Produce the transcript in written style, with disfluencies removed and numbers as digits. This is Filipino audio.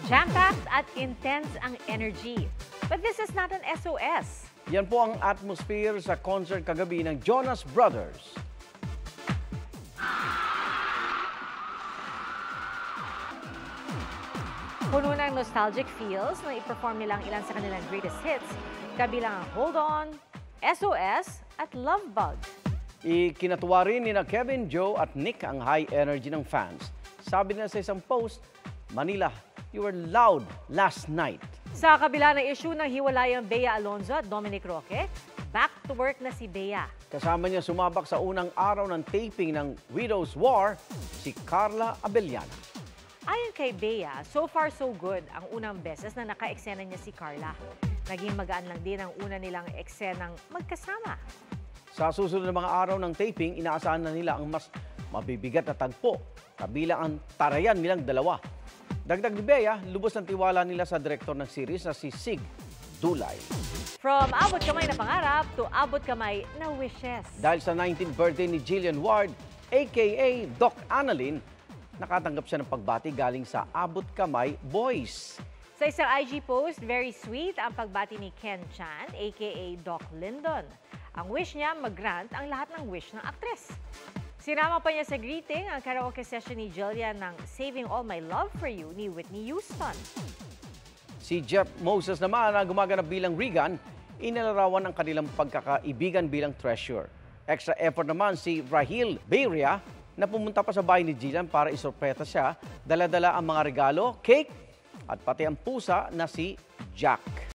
Jam-packed at intense ang energy. But this is not an SOS. Yan po ang atmosphere sa concert kagabi ng Jonas Brothers. Puno ng nostalgic feels na i-perform nilang ilan sa kanilang greatest hits, kabilang ang Hold On, SOS at Love Bug. Ikinatuwa rin ni Kevin, Joe at Nick ang high energy ng fans. Sabi nila sa isang post, "Manila, you were loud last night." Sa kabila ng issue ng hiwalayang Bea Alonzo at Dominic Roque, back to work na si Bea. Kasama niya sumabak sa unang araw ng taping ng Widow's War, si Carla Abellana. Ayon kay Bea, so far so good ang unang beses na naka-eksena niya si Carla. Naging magaan lang din ang una nilang eksenang magkasama. Sa susunod na mga araw ng taping, inaasahan na nila ang mas mabibigat na tagpo, kabilang ang tarayan nilang dalawa. Dagdag ni Bea, lubos ng tiwala nila sa direktor ng series na si Sig Dulay. From abot kamay na pangarap to abot kamay na wishes. Dahil sa 19th birthday ni Jillian Ward, aka Doc Annalyn, nakatanggap siya ng pagbati galing sa Abot Kamay Boys. Sa isang IG post, very sweet ang pagbati ni Ken Chan, aka Doc Lyndon. Ang wish niya, mag-grant ang lahat ng wish ng aktres. Sinama pa niya sa greeting ang karaoke session ni Jillian ng Saving All My Love For You ni Whitney Houston. Si Jeff Moses naman na gumaganap bilang Regan, inilarawan ang kanilang pagkakaibigan bilang treasure. Extra effort naman si Rahil Beria na pumunta pa sa bahay ni Jillian para isorpresa siya, dala-dala ang mga regalo, cake at pati ang pusa na si Jack.